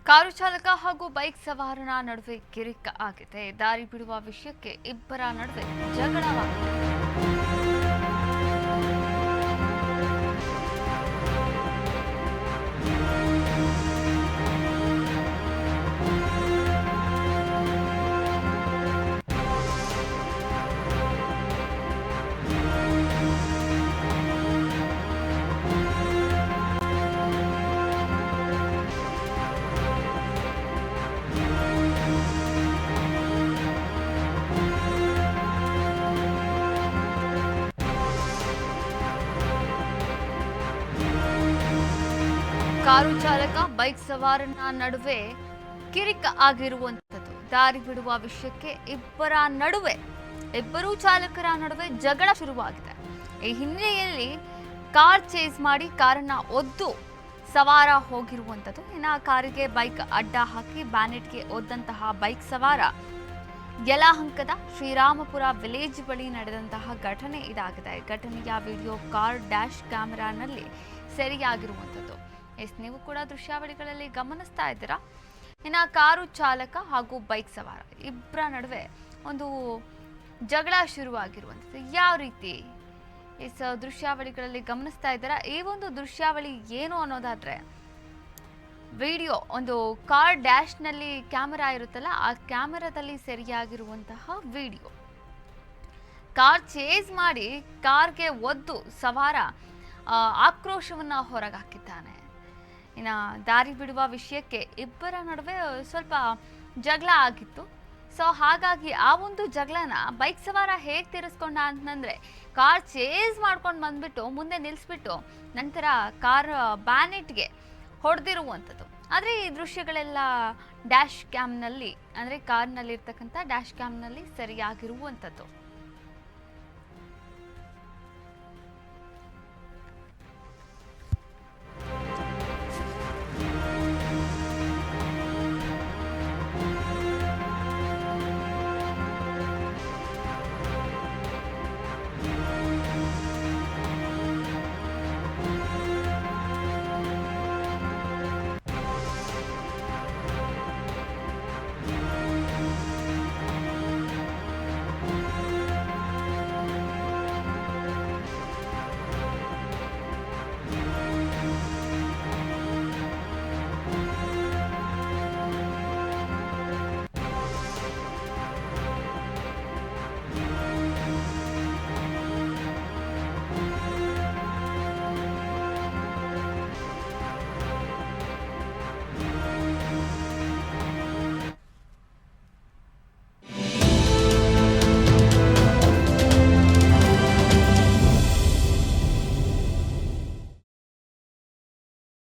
Car ಚಾಲಕ ಹಾಗೂ bike ಸವಾರನ ನಡುವೆ ಕಿರಿಕ್ ಆಗಿದೆ. ದಾರಿ ಬಿಡುವ ವಿಷಯಕ್ಕೆ ಇಬ್ಬರ ನಡುವೆ ಜಗಳವಾಗಿದೆ. ಕಾರು ಚಾಲಕ ಬೈಕ್ ಸವಾರನ ನಡುವೆ ಕಿರಿಕ್ ಆಗಿರುವಂತದ್ದು. ದಾರಿ ಬಿಡುವ ವಿಷಯಕ್ಕೆ ಇಬ್ಬರೂ ಚಾಲಕರ ನಡುವೆ ಜಗಳ ಶುರುವಾಗಿದೆ. ಈ ಹಿನ್ನೆಲೆಯಲ್ಲಿ ಕಾರ್ ಚೇಸ್ ಮಾಡಿ ಕಾರನ್ನ ಒದ್ದು ಸವಾರ ಹೋಗಿರುವಂತದ್ದು. ಇನ್ನು ಕಾರಿಗೆ ಬೈಕ್ ಅಡ್ಡ ಹಾಕಿ ಬ್ಯಾನೆಟ್ಗೆ ಒದ್ದಂತಹ ಬೈಕ್ ಸವಾರ ಯಲಹಂಕದ ಶ್ರೀರಾಮಪುರ ವಿಲೇಜ್ ಬಳಿ ನಡೆದಂತಹ ಘಟನೆ ಇದಾಗಿದೆ. ಘಟನೆಯ ವಿಡಿಯೋ ಕಾರ್ ಡ್ಯಾಶ್ ಕ್ಯಾಮೆರಾನಲ್ಲಿ ಸೆರೆಯಾಗಿರುವಂತದ್ದು. ನೀವು ಕೂಡ ದೃಶ್ಯಾವಳಿಗಳಲ್ಲಿ ಗಮನಿಸ್ತಾ ಇದ್ದೀರಾ. ಇನ್ನು ಕಾರು ಚಾಲಕ ಹಾಗೂ ಬೈಕ್ ಸವಾರ ಇಬ್ಬರ ನಡುವೆ ಒಂದು ಜಗಳ ಶುರುವಾಗಿರುವಂಥದ್ದು. ಯಾವ ರೀತಿ ದೃಶ್ಯಾವಳಿಗಳಲ್ಲಿ ಗಮನಿಸ್ತಾ ಇದ್ದೀರಾ. ಈ ಒಂದು ದೃಶ್ಯಾವಳಿ ಏನು ಅನ್ನೋದಾದ್ರೆ, ವಿಡಿಯೋ ಒಂದು ಕಾರ್ ಡ್ಯಾಶ್ನಲ್ಲಿ ಕ್ಯಾಮೆರಾ ಇರುತ್ತಲ್ಲ, ಆ ಕ್ಯಾಮೆರಾದಲ್ಲಿ ಸೆರೆಯಾಗಿರುವಂತಹ ವಿಡಿಯೋ. ಕಾರ್ ಚೇಸ್ ಮಾಡಿ ಕಾರ್ಗೆ ಒದ್ದು ಸವಾರ ಆಕ್ರೋಶವನ್ನ ಹೊರಗಾಕಿದ್ದಾನೆ. ಇನ್ನು ದಾರಿ ಬಿಡುವ ವಿಷಯಕ್ಕೆ ಇಬ್ಬರ ನಡುವೆ ಸ್ವಲ್ಪ ಜಗಳ ಆಗಿತ್ತು. ಸೊ ಹಾಗಾಗಿ ಆ ಒಂದು ಜಗಳನ ಬೈಕ್ ಸವಾರ ಹೇಗೆ ತೀರಿಸ್ಕೊಂಡ ಅಂತಂದ್ರೆ, ಕಾರ್ ಚೇಸ್ ಮಾಡ್ಕೊಂಡು ಬಂದ್ಬಿಟ್ಟು ಮುಂದೆ ನಿಲ್ಲಿಸ್ಬಿಟ್ಟು ನಂತರ ಕಾರ್ ಬ್ಯಾನೆಟ್ಗೆ ಹೊಡೆದಿರುವಂಥದ್ದು. ಆದರೆ ಈ ದೃಶ್ಯಗಳೆಲ್ಲ ಡ್ಯಾಶ್ ಕ್ಯಾಮ್ನಲ್ಲಿ ಅಂದರೆ ಕಾರ್ನಲ್ಲಿ ಇರ್ತಕ್ಕಂಥ ಡ್ಯಾಶ್ ಕ್ಯಾಮ್ನಲ್ಲಿ ಸರಿಯಾಗಿರುವಂಥದ್ದು.